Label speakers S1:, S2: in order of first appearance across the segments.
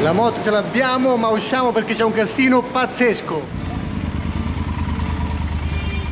S1: La moto ce l'abbiamo, ma usciamo perché c'è un casino pazzesco.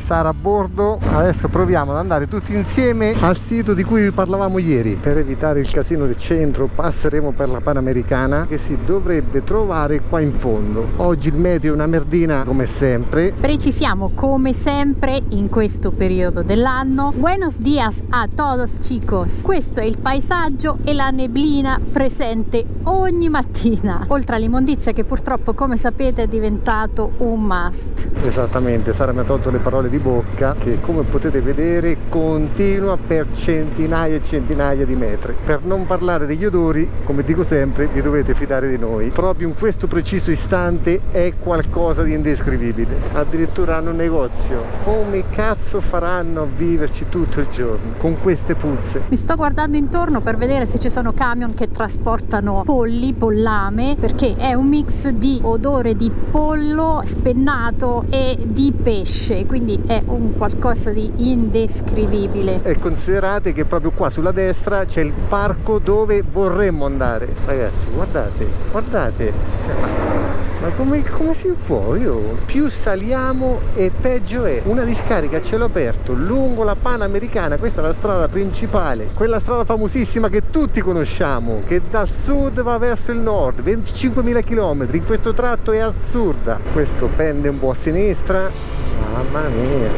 S1: Sara a bordo. Adesso proviamo ad andare tutti insieme al sito di cui vi parlavamo ieri. Per evitare il casino del centro passeremo per la Panamericana, che si dovrebbe trovare qua in fondo. Oggi il meteo è una merdina come sempre.
S2: Precisiamo come sempre in questo periodo dell'anno. Buenos días a todos chicos. Questo è il paesaggio e la neblina presente ogni mattina, oltre all'immondizia che purtroppo, come sapete, è diventato un must.
S1: Esattamente, Sara mi ha tolto le parole di bocca, che come potete vedere continua per centinaia e centinaia di metri. Per non parlare degli odori, come dico sempre, vi dovete fidare di noi. Proprio in questo preciso istante è qualcosa di indescrivibile. Addirittura hanno un negozio. Come cazzo faranno a viverci tutto il giorno con queste puzze?
S2: Mi sto guardando intorno per vedere se ci sono camion che trasportano polli, pollame, perché è un mix di odore di pollo spennato e di pesce, quindi è un qualcosa di indescrivibile.
S1: E considerate che proprio qua sulla destra c'è il parco dove vorremmo andare. Ragazzi, guardate, guardate, ma come si può? Più saliamo e peggio è. Una discarica a cielo aperto lungo la Panamericana. Questa è la strada principale, quella strada famosissima che tutti conosciamo, che dal sud va verso il nord, 25.000 km. In questo tratto è assurda. Questo pende un po' a sinistra. Mamma mia,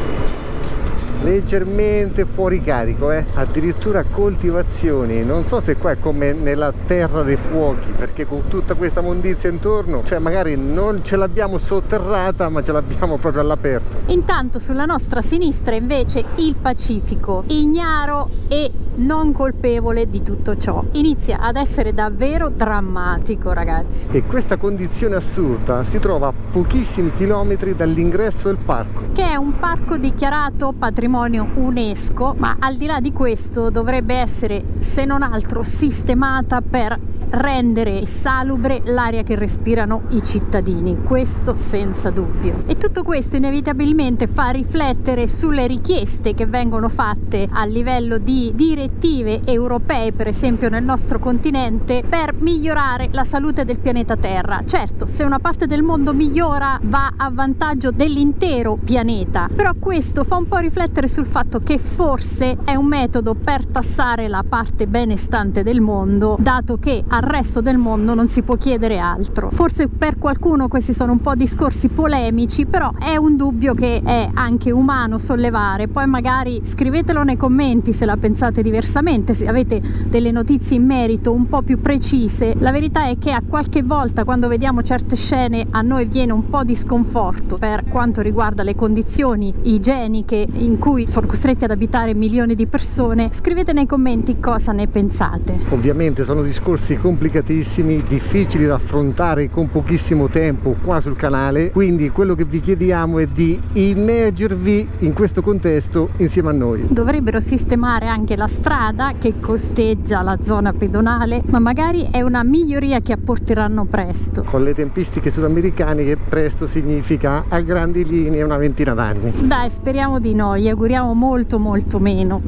S1: leggermente fuori carico, addirittura coltivazioni. Non so se qua è come nella terra dei fuochi, perché con tutta questa mondizia intorno, cioè magari non ce l'abbiamo sotterrata, ma ce l'abbiamo proprio all'aperto.
S2: Intanto sulla nostra sinistra invece il Pacifico, ignaro e non colpevole di tutto ciò. Inizia ad essere davvero drammatico, ragazzi.
S1: E questa condizione assurda si trova a pochissimi chilometri dall'ingresso del parco,
S2: che è un parco dichiarato patrimonio UNESCO, ma al di là di questo dovrebbe essere, se non altro, sistemata per rendere salubre l'aria che respirano i cittadini, questo senza dubbio. E tutto questo inevitabilmente fa riflettere sulle richieste che vengono fatte a livello di direttive europee, per esempio nel nostro continente, per migliorare la salute del pianeta Terra. Certo, se una parte del mondo migliora va a vantaggio dell'intero pianeta, però questo fa un po' riflettere sul fatto che forse è un metodo per tassare la parte benestante del mondo, dato che al resto del mondo non si può chiedere altro. Forse per qualcuno questi sono un po' discorsi polemici, però è un dubbio che è anche umano sollevare. Poi magari scrivetelo nei commenti se la pensate diversamente, se avete delle notizie in merito un po' più precise. La verità è che a qualche volta, quando vediamo certe scene, a noi viene un po' di sconforto per quanto riguarda le condizioni igieniche in cui sono costretti ad abitare milioni di persone. Scrivete nei commenti cosa ne pensate.
S1: Ovviamente sono discorsi complicatissimi, difficili da affrontare con pochissimo tempo qua sul canale, quindi quello che vi chiediamo è di immergervi in questo contesto insieme a noi.
S2: Dovrebbero sistemare anche la strada che costeggia la zona pedonale, ma magari è una miglioria che apporteranno presto.
S1: Con le tempistiche sudamericane, che presto significa a grandi linee una ventina d'anni.
S2: Dai, speriamo di no, gli auguriamo molto meno.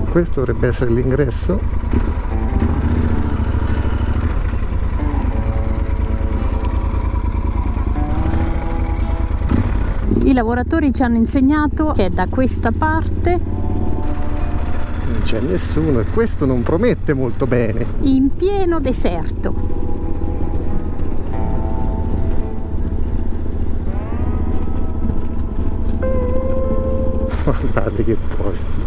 S1: Questo dovrebbe essere l'ingresso.
S2: I lavoratori ci hanno insegnato che è da questa parte.
S1: Non c'è nessuno e questo non promette molto bene.
S2: In pieno deserto.
S1: Guardate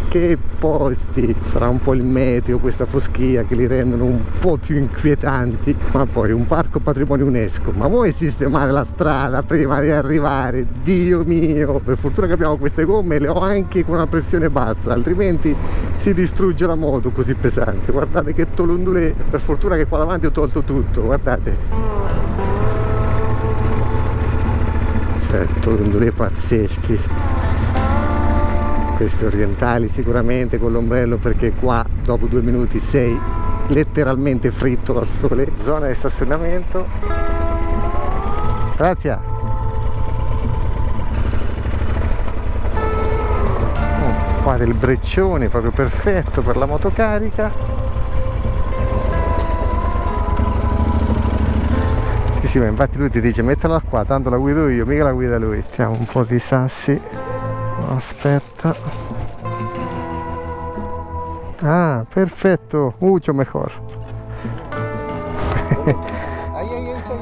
S1: che posti, sarà un po' il meteo, questa foschia, che li rendono un po' più inquietanti. Ma poi un parco patrimonio UNESCO, ma vuoi sistemare la strada prima di arrivare? Dio mio, per fortuna che abbiamo queste gomme, le ho anche con una pressione bassa, altrimenti si distrugge la moto così pesante. Guardate che tolondulè, per fortuna che qua davanti ho tolto tutto, guardate. Cioè, tolondulè pazzeschi. Questi orientali sicuramente con l'ombrello, perché qua dopo 2 minuti sei letteralmente fritto dal sole. Zona di stazionamento. Grazie. Qua del breccione proprio perfetto per la motocarica. Sì, ma infatti lui ti dice mettila qua, tanto la guido io, mica la guida lui. Mettiamo un po' di sassi. Aspetta. Ah, perfetto, mucho mejor.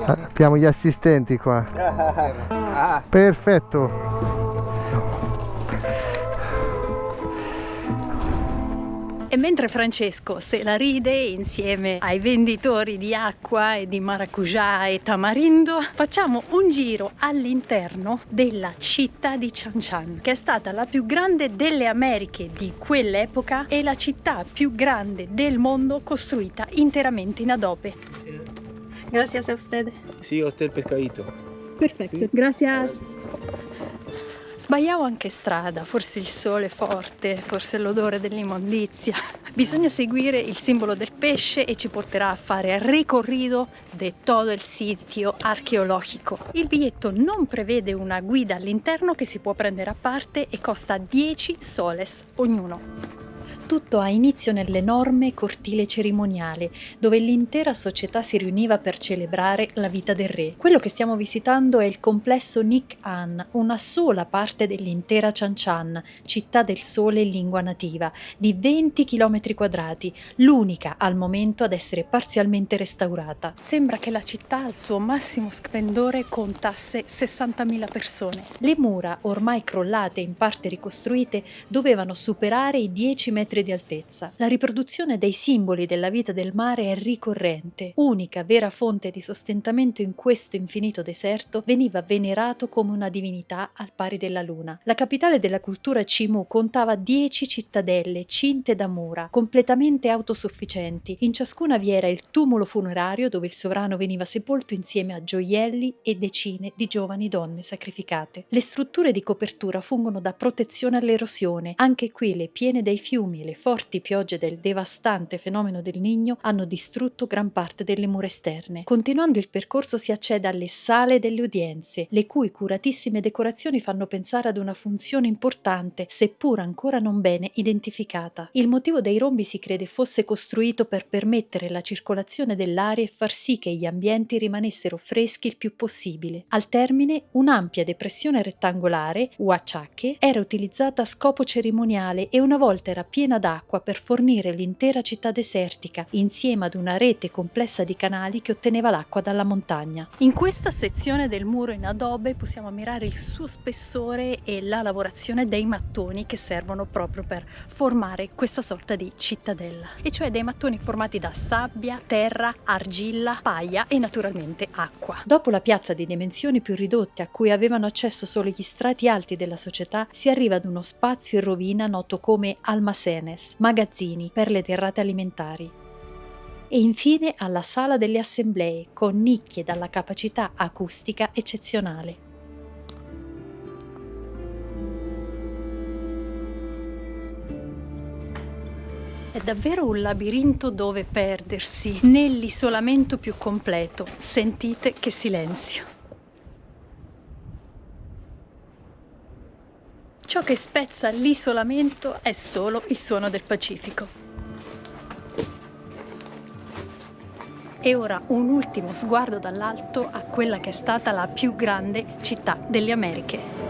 S1: Abbiamo gli assistenti qua. Perfetto.
S2: E mentre Francesco se la ride insieme ai venditori di acqua e di maracujá e tamarindo, facciamo un giro all'interno della città di Chan Chan, che è stata la più grande delle Americhe di quell'epoca e la città più grande del mondo costruita interamente in adobe. Gracias a usted.
S3: Sí, hotel Pescadito.
S2: Perfetto,
S3: Sì.
S2: gracias. Sbagliavo anche strada, forse il sole forte, forse l'odore dell'immondizia. Bisogna seguire il simbolo del pesce e ci porterà a fare il ricorrido de todo el sitio archeologico. Il biglietto non prevede una guida all'interno che si può prendere a parte e costa 10 soles ognuno. Tutto ha inizio nell'enorme cortile cerimoniale, dove l'intera società si riuniva per celebrare la vita del re. Quello che stiamo visitando è il complesso Nic An, una sola parte dell'intera Chan Chan, città del sole in lingua nativa, di 20 km quadrati, l'unica al momento ad essere parzialmente restaurata. Sembra che la città al suo massimo splendore contasse 60.000 persone. Le mura, ormai crollate e in parte ricostruite, dovevano superare i 10 metri di altezza. La riproduzione dei simboli della vita del mare è ricorrente. Unica vera fonte di sostentamento in questo infinito deserto, veniva venerato come una divinità al pari della luna. La capitale della cultura Chimu contava 10 cittadelle cinte da mura, completamente autosufficienti. In ciascuna vi era il tumulo funerario dove il sovrano veniva sepolto insieme a gioielli e decine di giovani donne sacrificate. Le strutture di copertura fungono da protezione all'erosione. Anche qui le piene dei fiumi e le forti piogge del devastante fenomeno del Niño hanno distrutto gran parte delle mura esterne. Continuando il percorso si accede alle sale delle udienze, le cui curatissime decorazioni fanno pensare ad una funzione importante, seppur ancora non bene identificata. Il motivo dei rombi si crede fosse costruito per permettere la circolazione dell'aria e far sì che gli ambienti rimanessero freschi il più possibile. Al termine, un'ampia depressione rettangolare, huachaque, era utilizzata a scopo cerimoniale e una volta era piena d'acqua per fornire l'intera città desertica, insieme ad una rete complessa di canali che otteneva l'acqua dalla montagna. In questa sezione del muro in adobe possiamo ammirare il suo spessore e la lavorazione dei mattoni che servono proprio per formare questa sorta di cittadella, e cioè dei mattoni formati da sabbia, terra, argilla, paia e naturalmente acqua. Dopo la piazza di dimensioni più ridotte a cui avevano accesso solo gli strati alti della società, si arriva ad uno spazio in rovina noto come almacenes, magazzini per le derrate alimentari. E infine alla sala delle assemblee, con nicchie dalla capacità acustica eccezionale. È davvero un labirinto dove perdersi, nell'isolamento più completo. Sentite che silenzio. Ciò che spezza l'isolamento è solo il suono del Pacifico. E ora un ultimo sguardo dall'alto a quella che è stata la più grande città delle Americhe.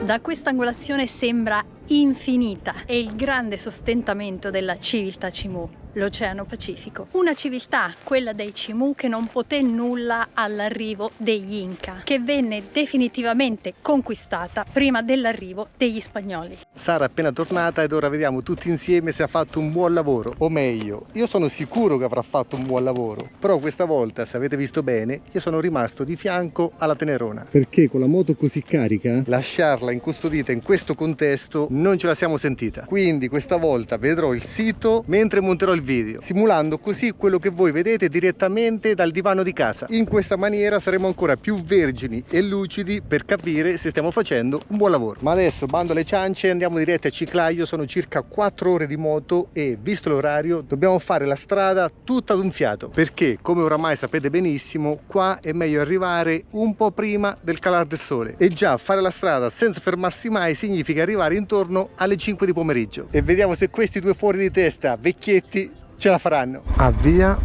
S2: Da questa angolazione sembra infinita e il grande sostentamento della civiltà Chimu, l'Oceano Pacifico. Una civiltà, quella dei Chimu, che non poté nulla all'arrivo degli Inca, che venne definitivamente conquistata prima dell'arrivo degli spagnoli.
S1: Sara è appena tornata ed ora vediamo tutti insieme se ha fatto un buon lavoro, o meglio, io sono sicuro che avrà fatto un buon lavoro, però questa volta, se avete visto bene, io sono rimasto di fianco alla Tenerona. Perché con la moto così carica, lasciarla incustodita in questo contesto non ce la siamo sentita. Quindi questa volta vedrò il sito mentre monterò il il video, simulando così quello che voi vedete direttamente dal divano di casa. In questa maniera saremo ancora più vergini e lucidi per capire se stiamo facendo un buon lavoro. Ma adesso bando alle ciance, andiamo diretti a Ciclaio. Sono circa 4 ore di moto e visto l'orario dobbiamo fare la strada tutta ad un fiato, perché come oramai sapete benissimo qua è meglio arrivare un po' prima del calare del sole, e già fare la strada senza fermarsi mai significa arrivare intorno alle 5 di pomeriggio. E vediamo se questi due fuori di testa vecchietti ce la faranno. Avvia,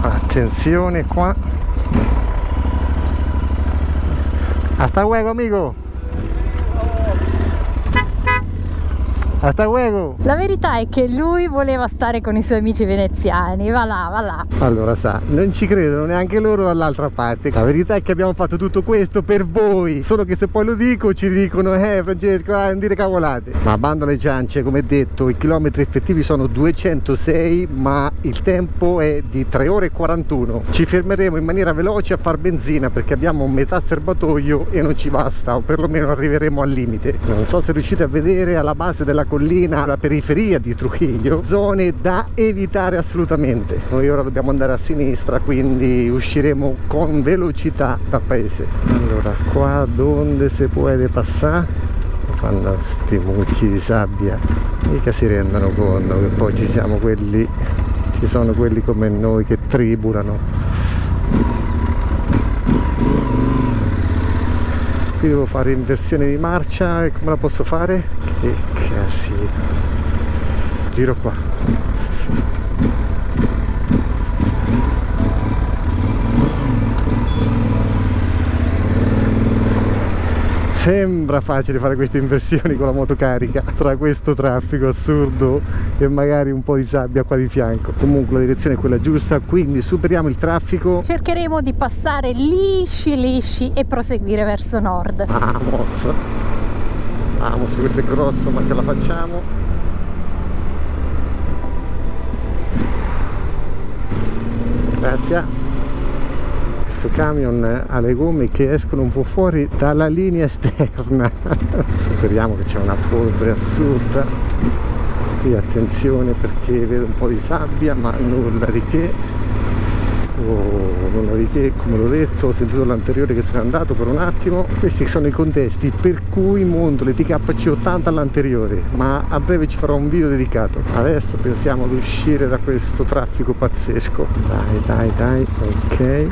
S1: attenzione qua, hasta luego amico. Hasta luego.
S2: La verità è che lui voleva stare con i suoi amici veneziani. Va là, va là.
S1: Allora sa, non ci credono neanche loro dall'altra parte. La verità è che abbiamo fatto tutto questo per voi, solo che se poi lo dico ci dicono Francesco, non dire cavolate. Ma bando alle ciance, come detto, i chilometri effettivi sono 206, ma il tempo è di 3 ore e 41. Ci fermeremo in maniera veloce a far benzina perché abbiamo metà serbatoio e non ci basta, o perlomeno arriveremo al limite. Non so se riuscite a vedere alla base della collina, alla periferia di Trujillo, zone da evitare assolutamente. Noi ora dobbiamo andare a sinistra, quindi usciremo con velocità dal paese. Allora qua dove si può passare fanno sti mucchi di sabbia, mica si rendono conto che poi ci sono quelli come noi che tribulano. Qui devo fare inversione di marcia, e come la posso fare? Che casino. Giro qua. Sembra facile fare queste inversioni con la moto carica tra questo traffico assurdo e magari un po' di sabbia qua di fianco. Comunque la direzione è quella giusta, quindi superiamo il traffico.
S2: Cercheremo di passare lisci e proseguire verso nord.
S1: Vamos, questo è grosso ma ce la facciamo. Grazie. Questo camion ha le gomme che escono un po' fuori dalla linea esterna. Speriamo che c'è una polvere assurda. Qui attenzione perché vedo un po' di sabbia, ma nulla di che. Nulla di che, come l'ho detto, ho sentito l'anteriore che se n'è andato per un attimo. Questi sono i contesti per cui monto le TKC80 all'anteriore, ma a breve ci farò un video dedicato. Adesso pensiamo ad uscire da questo traffico pazzesco. Dai, ok.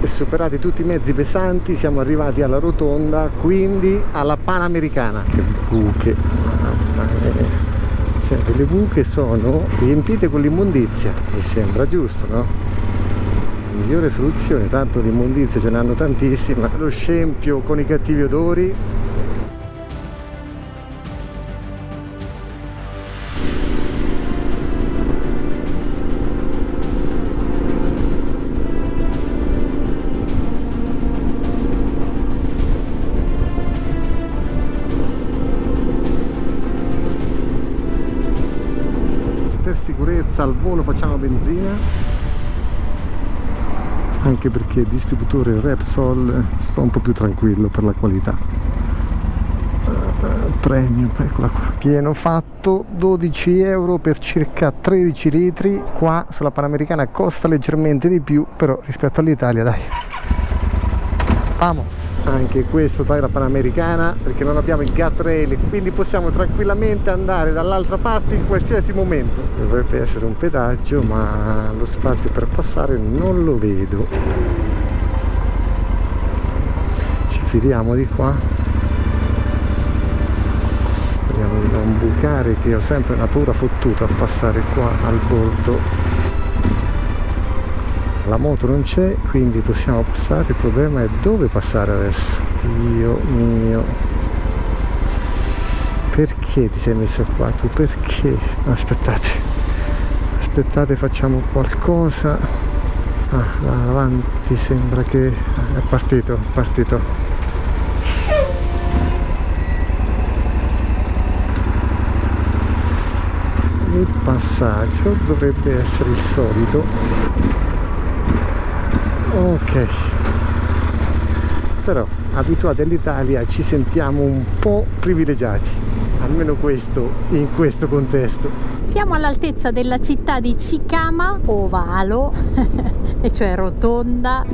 S1: E superati tutti i mezzi pesanti siamo arrivati alla rotonda, quindi alla Panamericana. Che buche, mamma mia. Cioè delle buche sono riempite con l'immondizia, mi sembra giusto, no? Migliore soluzione, tanto di immondizia ce ne hanno tantissima. Lo scempio con i cattivi odori. Per sicurezza al volo facciamo benzina, anche perché il distributore Repsol sta un po' più tranquillo per la qualità. Premium, eccola qua, pieno fatto, 12 euro per circa 13 litri. Qua sulla Panamericana costa leggermente di più, però rispetto all'Italia dai, vamos. Anche questo taglia la Panamericana perché non abbiamo il guardrail, quindi possiamo tranquillamente andare dall'altra parte in qualsiasi momento. Dovrebbe essere un pedaggio, ma lo spazio per passare non lo vedo. Ci fidiamo di qua, speriamo di non bucare, che ho sempre una paura fottuta a passare qua al bordo. La moto non c'è, quindi possiamo passare. Il problema è dove passare adesso. Dio mio, perché ti sei messo qua tu? Perché? Aspettate, facciamo qualcosa. Là avanti sembra che è partito. Il passaggio dovrebbe essere il solito. Ok, però abituati all'Italia ci sentiamo un po' privilegiati, almeno questo in questo contesto.
S2: Siamo all'altezza della città di Chicama, ovalo, e cioè rotonda.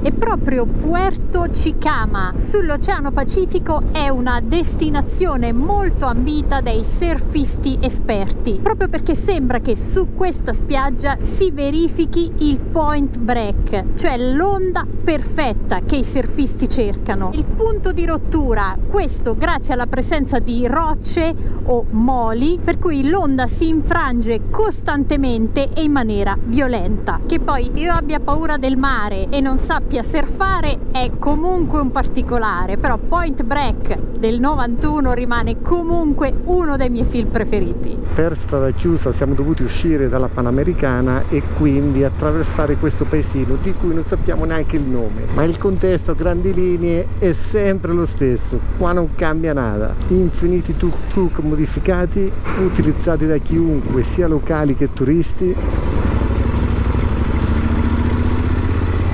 S2: E proprio Puerto Chicama sull'Oceano Pacifico è una destinazione molto ambita dai surfisti esperti, proprio perché sembra che su questa spiaggia si verifichi il point break, cioè l'onda perfetta che i surfisti cercano. Il punto di rottura, questo grazie alla presenza di rocce o moli, per cui l'onda si infrange costantemente e in maniera violenta. Che poi io abbia paura del mare e non sappia surfare è comunque un particolare, però Point Break del 91 rimane comunque uno dei miei film preferiti.
S1: Per strada chiusa siamo dovuti uscire dalla Panamericana e quindi attraversare questo paesino di cui non sappiamo neanche il nome, ma il contesto a grandi linee è sempre lo stesso, qua non cambia nada. Infiniti tuk-tuk modificati utilizzati da chiunque, sia locali che turisti.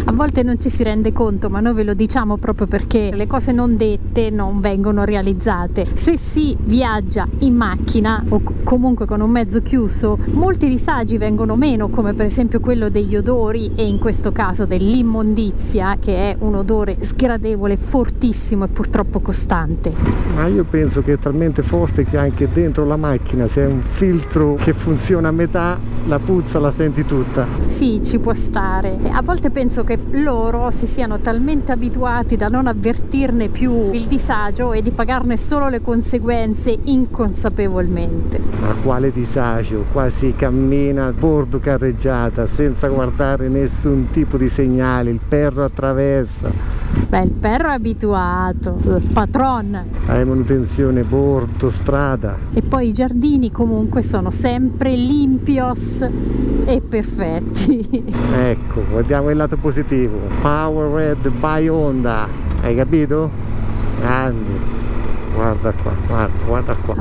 S2: A volte non ci si rende conto, ma noi ve lo diciamo proprio perché le cose non dette non vengono realizzate. Se si viaggia in macchina o comunque con un mezzo chiuso, molti disagi vengono meno, come per esempio quello degli odori e in questo caso dell'immondizia, che è un odore sgradevole, fortissimo e purtroppo costante.
S1: Ma io penso che è talmente forte che anche dentro la macchina, se è un filtro che funziona a metà, la puzza la senti tutta.
S2: Sì, ci può stare. A volte penso che loro si siano talmente abituati da non avvertirne più il disagio e di pagarne solo le conseguenze inconsapevolmente.
S1: Ma quale disagio? Qua si cammina a bordo carreggiata senza guardare nessun tipo di segnale, il perro attraversa.
S2: Beh, il perro è abituato, il patron.
S1: Hai manutenzione bordo strada.
S2: E poi i giardini comunque sono sempre limpios e perfetti.
S1: Ecco, guardiamo il lato positivo. Powered by Honda. Hai capito? Grande. Guarda qua, guarda qua.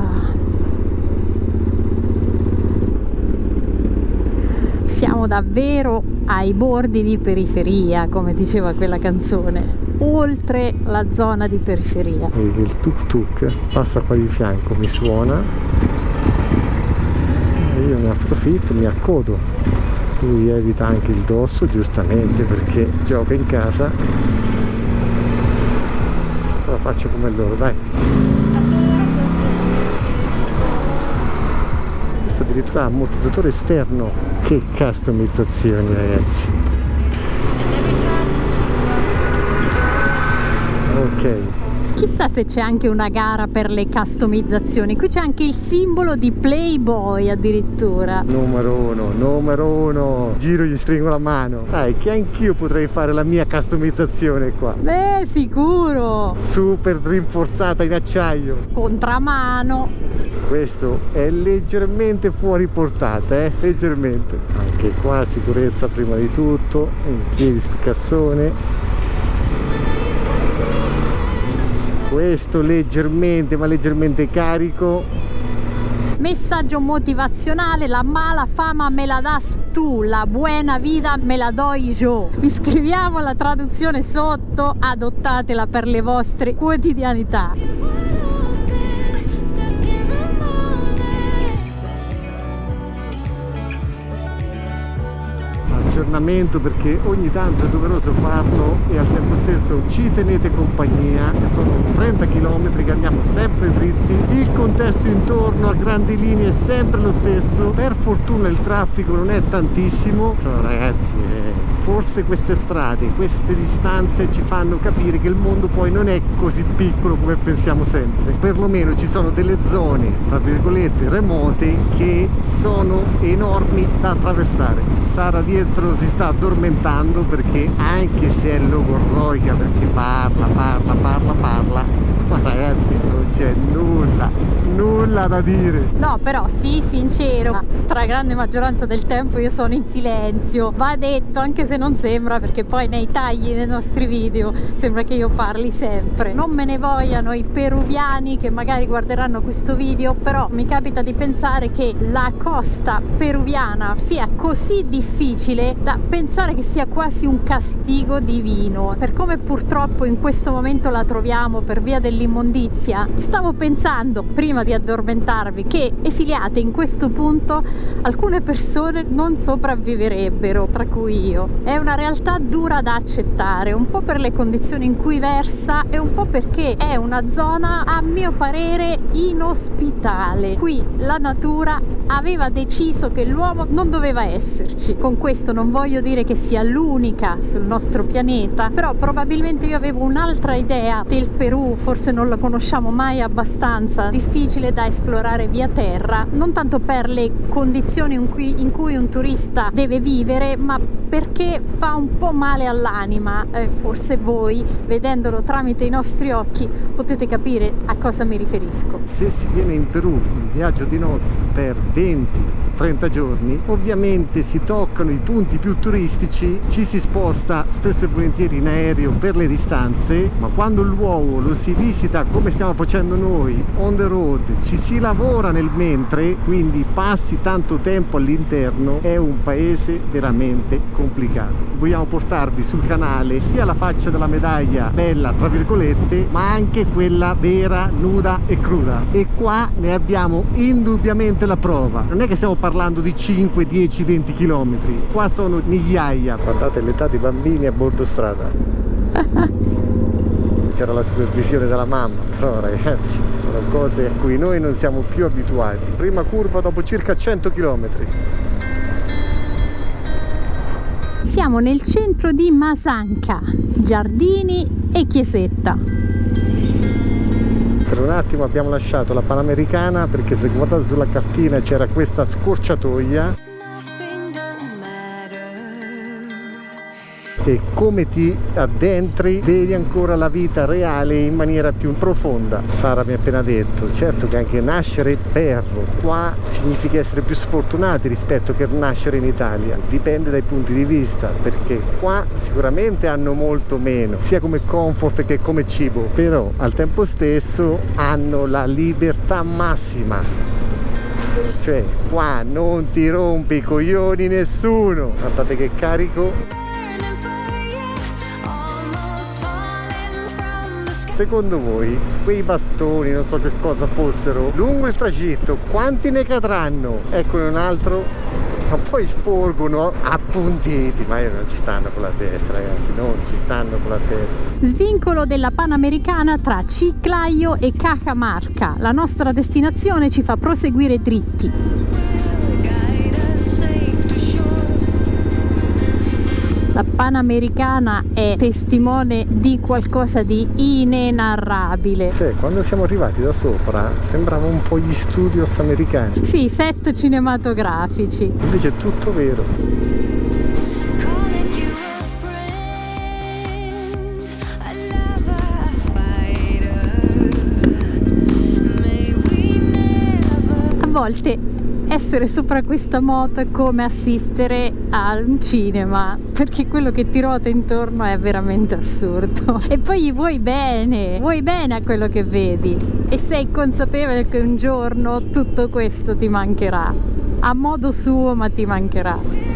S2: Siamo davvero ai bordi di periferia, come diceva quella canzone, oltre la zona di periferia.
S1: Il tuk tuk passa qua di fianco, mi suona e io ne approfitto, mi accodo. Lui evita anche il dosso, giustamente, perché gioca in casa. Ora faccio come loro, dai. Questo addirittura ha ammortizzatore esterno. Che customizzazioni, ragazzi. Ok.
S2: Chissà se c'è anche una gara per le customizzazioni. Qui c'è anche il simbolo di Playboy addirittura.
S1: Numero uno. Giro, gli stringo la mano. Dai, che anch'io potrei fare la mia customizzazione qua.
S2: Beh, sicuro.
S1: Super rinforzata in acciaio.
S2: Contramano.
S1: Questo è leggermente fuori portata, leggermente. Anche qua sicurezza prima di tutto, in piedi sul cassone. Questo leggermente, ma leggermente carico.
S2: Messaggio motivazionale: la mala fama me la das tu, la buena vida me la do yo. Vi scriviamo la traduzione sotto, adottatela per le vostre quotidianità.
S1: Aggiornamento, perché ogni tanto è doveroso farlo e al tempo stesso ci tenete compagnia. Sono 30 km che andiamo sempre dritti, il contesto intorno a grandi linee è sempre lo stesso, per fortuna il traffico non è tantissimo, però ragazzi forse queste strade, queste distanze ci fanno capire che il mondo poi non è così piccolo come pensiamo sempre. Perlomeno ci sono delle zone tra virgolette remote che sono enormi da attraversare. Sara dietro si sta addormentando perché, anche se è logorroica, perché parla, ma ragazzi non c'è nulla da dire.
S2: No, però sì, sincero, la stragrande maggioranza del tempo io sono in silenzio, va detto, anche se non sembra, perché poi nei tagli dei nostri video sembra che io parli sempre. Non me ne vogliano i peruviani che magari guarderanno questo video, però mi capita di pensare che la costa peruviana sia così difficile da pensare che sia quasi un castigo divino, per come purtroppo in questo momento la troviamo per via dell'inquinamento dell'immondizia? Stavo pensando, prima di addormentarvi, che esiliate in questo punto alcune persone non sopravviverebbero, tra cui io. È una realtà dura da accettare, un po' per le condizioni in cui versa e un po' perché è una zona, a mio parere, inospitale. Qui la natura aveva deciso che l'uomo non doveva esserci. Con questo non voglio dire che sia l'unica sul nostro pianeta, però probabilmente io avevo un'altra idea del Perù, forse non la conosciamo mai abbastanza, difficile da esplorare via terra, non tanto per le condizioni in cui un turista deve vivere, ma perché fa un po' male all'anima. Forse voi, vedendolo tramite i nostri occhi, potete capire a cosa mi riferisco.
S1: Se si viene in Perù in viaggio di nozze per 20-30 giorni, ovviamente si toccano i punti più turistici, ci si sposta spesso e volentieri in aereo per le distanze, ma quando il luogo lo si visita come stiamo facendo noi, on the road, ci si lavora nel mentre, quindi passi tanto tempo all'interno, è un paese veramente complicato. Vogliamo portarvi sul canale sia la faccia della medaglia bella, tra virgolette, ma anche quella vera, nuda e cruda. E qua ne abbiamo indubbiamente la prova. Non è che stiamo parlando di 5, 10, 20 km, qua sono migliaia. Guardate l'età dei bambini a bordo strada. C'era la supervisione della mamma, però ragazzi, sono cose a cui noi non siamo più abituati. Prima curva dopo circa 100 km.
S2: Siamo nel centro di Masanca, giardini e chiesetta.
S1: Per un attimo abbiamo lasciato la Panamericana perché se guardate sulla cartina c'era questa scorciatoia e come ti addentri vedi ancora la vita reale in maniera più profonda. Sara mi ha appena detto, certo che anche nascere per qua significa essere più sfortunati rispetto che nascere in Italia, dipende dai punti di vista, perché qua sicuramente hanno molto meno sia come comfort che come cibo, però al tempo stesso hanno la libertà massima, cioè qua non ti rompe i coglioni nessuno. Guardate che carico. Secondo voi quei bastoni, non so che cosa fossero, lungo il tragitto, quanti ne cadranno? Eccone un altro, ma poi sporgono appuntiti, ma non ci stanno con la testa ragazzi, non ci stanno con la testa.
S2: Svincolo della Panamericana tra Chiclayo e Cajamarca, la nostra destinazione ci fa proseguire dritti. La Panamericana è testimone di qualcosa di inenarrabile.
S1: Cioè, quando siamo arrivati da sopra sembrava un po' gli studios americani.
S2: Sì, set cinematografici.
S1: Invece è tutto vero.
S2: A volte essere sopra questa moto è come assistere a un cinema, perché quello che ti ruota intorno è veramente assurdo e poi vuoi bene a quello che vedi e sei consapevole che un giorno tutto questo ti mancherà, a modo suo, ma ti mancherà.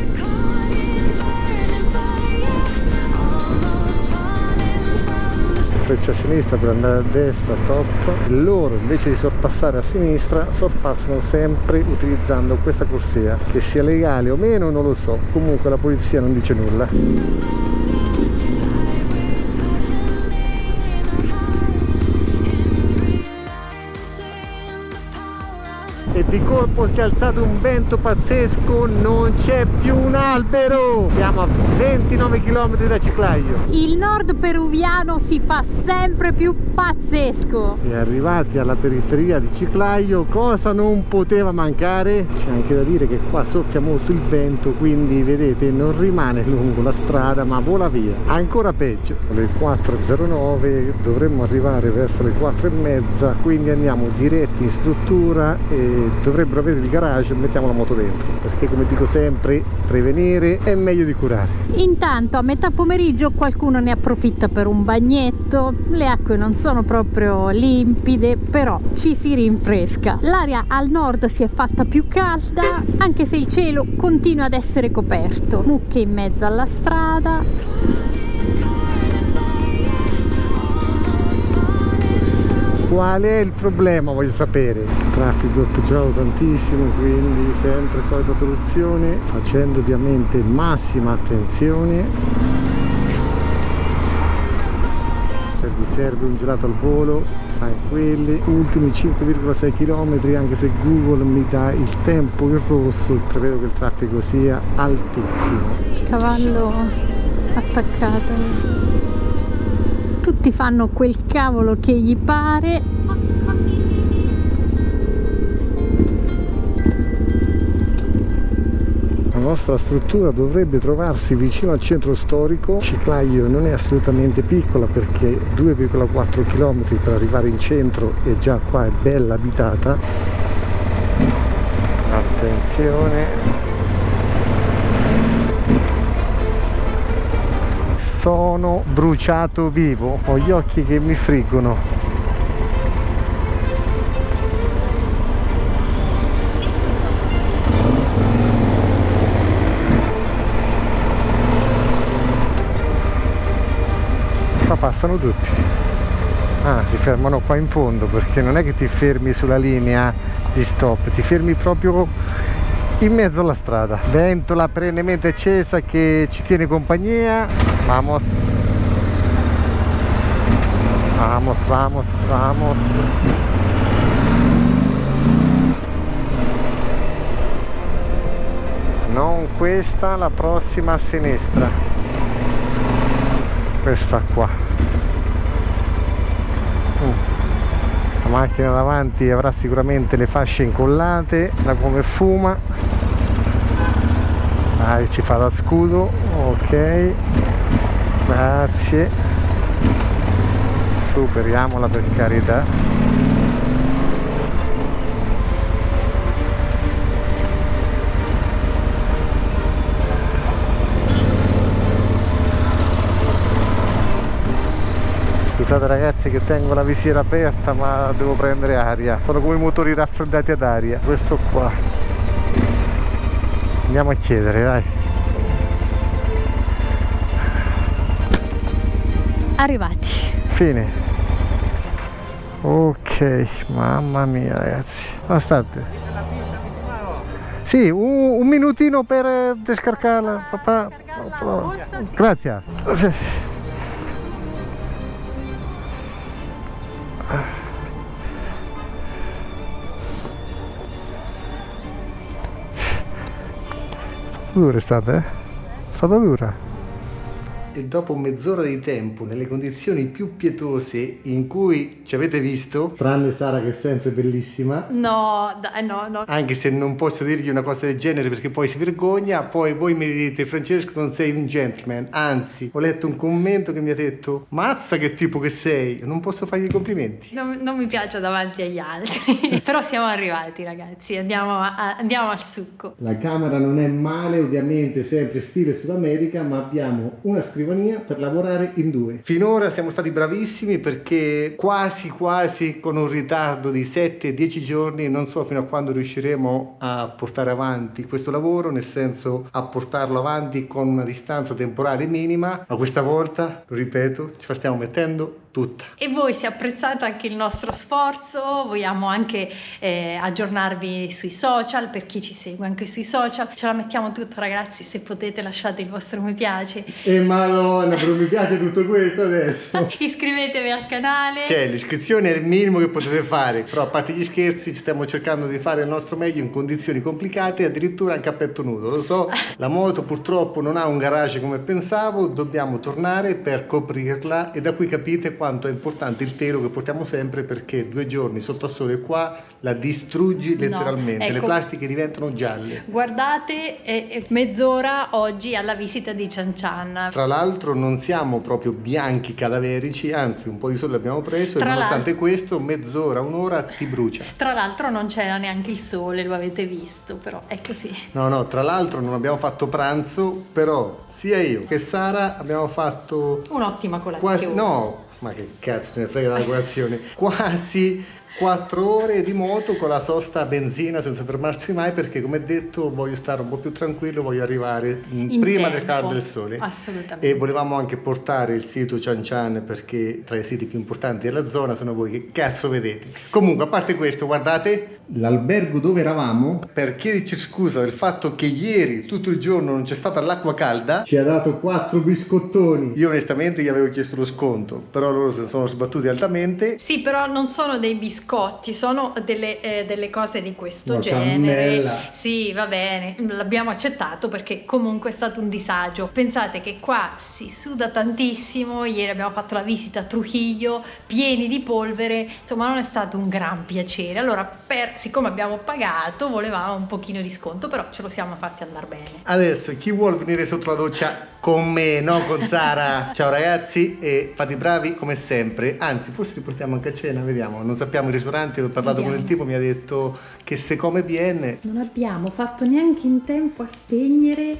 S1: Freccia a sinistra per andare a destra, top. Loro invece di sorpassare a sinistra sorpassano sempre utilizzando questa corsia, che sia legale o meno non lo so, comunque la polizia non dice nulla. E di colpo si è alzato un vento pazzesco, non c'è più un albero, siamo a 29 km da Chiclayo.
S2: Il nord peruviano si fa sempre più pazzesco.
S1: E arrivati alla periferia di Chiclayo, cosa non poteva mancare? C'è anche da dire che qua soffia molto il vento, quindi vedete non rimane lungo la strada ma vola via. Ancora peggio, alle 4:09 dovremmo arrivare verso le 4:30, quindi andiamo diretti in struttura e dovrebbero avere il garage e mettiamo la moto dentro, perché come dico sempre, prevenire è meglio di curare.
S2: Intanto a metà pomeriggio qualcuno ne approfitta per un bagnetto, le acque non sono proprio limpide, però ci si rinfresca. L'aria al nord si è fatta più calda, anche se il cielo continua ad essere coperto. Mucche in mezzo alla strada.
S1: Qual è il problema, voglio sapere? Il traffico è peggiorato tantissimo, quindi sempre solita soluzione, facendo ovviamente massima attenzione. Se vi serve un gelato al volo, tranquilli. Ultimi 5,6 km, anche se Google mi dà il tempo in rosso, prevedo che il traffico sia altissimo.
S2: Il cavallo attaccato. Tutti fanno quel cavolo che gli pare.
S1: La nostra struttura dovrebbe trovarsi vicino al centro storico. Ciclaio non è assolutamente piccola perché 2,4 km per arrivare in centro e già qua è bella abitata. Attenzione, sono bruciato vivo, ho gli occhi che mi friggono. Qua passano tutti. Ah, si fermano qua in fondo perché non è che ti fermi sulla linea di stop, ti fermi proprio in mezzo alla strada. Ventola perennemente accesa che ci tiene compagnia. Vamos. Vamos, vamos, vamos. Non questa, la prossima a sinistra. Questa qua. La macchina davanti avrà sicuramente le fasce incollate da come fuma. Dai, ci fa da scudo. Ok, grazie, superiamola per carità. Scusate ragazzi che tengo la visiera aperta, ma devo prendere aria. Sono come i motori raffreddati ad aria. Questo qua. Andiamo a chiedere, dai.
S2: Arrivati.
S1: Fine. Ok, mamma mia ragazzi. Aspettate. Sì, un minutino per descarcarla. Papà. Grazie. Dura è stata, È stata dura. E dopo mezz'ora di tempo, nelle condizioni più pietose in cui ci avete visto, tranne Sara che è sempre bellissima,
S2: No, dai, no.
S1: anche se non posso dirgli una cosa del genere perché poi si vergogna, poi voi mi dite Francesco non sei un gentleman, anzi ho letto un commento che mi ha detto mazza che tipo che sei, non posso fargli i complimenti.
S2: Non mi piace davanti agli altri. Però siamo arrivati ragazzi, andiamo al succo.
S1: La camera non è male, ovviamente sempre stile Sud America, ma abbiamo una scrivania per lavorare in due. Finora siamo stati bravissimi perché quasi con un ritardo di 7-10 giorni, non so fino a quando riusciremo a portare avanti questo lavoro, nel senso a portarlo avanti con una distanza temporale minima, ma questa volta, lo ripeto, ci stiamo mettendo tutta.
S2: E voi, se apprezzate anche il nostro sforzo, vogliamo anche aggiornarvi sui social, per chi ci segue anche sui social, ce la mettiamo tutta ragazzi, se potete lasciate il vostro mi piace.
S1: E madonna, però mi piace tutto questo adesso.
S2: Iscrivetevi al canale.
S1: Cioè, l'iscrizione è il minimo che potete fare, però a parte gli scherzi stiamo cercando di fare il nostro meglio in condizioni complicate, addirittura anche a petto nudo. Lo so, la moto purtroppo non ha un garage come pensavo, dobbiamo tornare per coprirla e da qui capite quanto è importante il telo che portiamo sempre, perché 2 giorni sotto al sole qua la distruggi letteralmente,
S2: ecco,
S1: le plastiche diventano gialle.
S2: Guardate, è mezz'ora oggi alla visita di Cian Cian.
S1: Tra l'altro non siamo proprio bianchi cadaverici, anzi un po' di sole l'abbiamo preso, e nonostante questo mezz'ora, un'ora ti brucia.
S2: Tra l'altro non c'era neanche il sole, lo avete visto, però è così.
S1: No, tra l'altro non abbiamo fatto pranzo, però sia io che Sara abbiamo fatto
S2: un'ottima colazione.
S1: ma che cazzo ce ne frega della colazione? Quasi 4 ore di moto con la sosta a benzina senza fermarsi mai, perché come detto voglio stare un po' più tranquillo, voglio arrivare prima del caldo del sole.
S2: Assolutamente.
S1: E volevamo anche portare il sito Chan Chan, perché tra i siti più importanti della zona, se no voi che cazzo vedete. Comunque, a parte questo, guardate l'albergo dove eravamo, per chiederci scusa del fatto che ieri tutto il giorno non c'è stata l'acqua calda, ci ha dato 4 biscottoni. Io onestamente gli avevo chiesto lo sconto, però loro se ne sono sbattuti altamente.
S2: Sì, però non sono dei biscotti, sono delle cose di questo
S1: No,
S2: genere.
S1: cannella.
S2: Sì, va bene, l'abbiamo accettato perché comunque è stato un disagio. Pensate che qua si suda tantissimo, ieri abbiamo fatto la visita a Trujillo, pieni di polvere, insomma non è stato un gran piacere. Allora, siccome abbiamo pagato, volevamo un pochino di sconto, però ce lo siamo fatti andare bene.
S1: Adesso chi vuole venire sotto la doccia con me, non con Sara? Ciao ragazzi, e fate i bravi come sempre. Anzi, forse li portiamo anche a cena, vediamo. Non sappiamo i ristoranti, ho parlato con il tipo, mi ha detto che se come viene.
S2: Non abbiamo fatto neanche in tempo a spegnere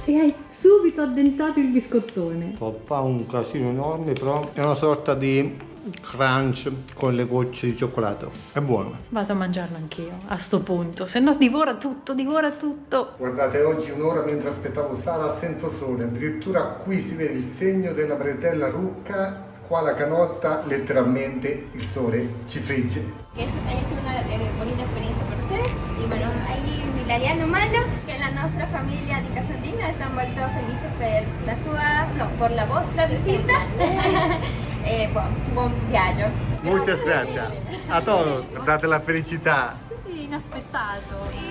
S2: e hai subito addentato il biscottone.
S1: Fa un casino enorme, però è una sorta di crunch con le gocce di cioccolato. È buono.
S2: Vado a mangiarlo anch'io a sto punto, se no divora tutto, divora tutto.
S1: Guardate, oggi un'ora mentre aspettavo Sara senza sole, addirittura qui si vede il segno della bretella rucca, qua la canotta, letteralmente il sole ci frigge.
S3: Estos haya sido una bonita experiencia para ustedes y bueno, ahí l'italiano mano che la nostra famiglia di Casandina sta molto felice per la vostra visita e buon viaggio.
S1: Muchas gracias a todos. Guardate la felicità.
S2: Inaspettato.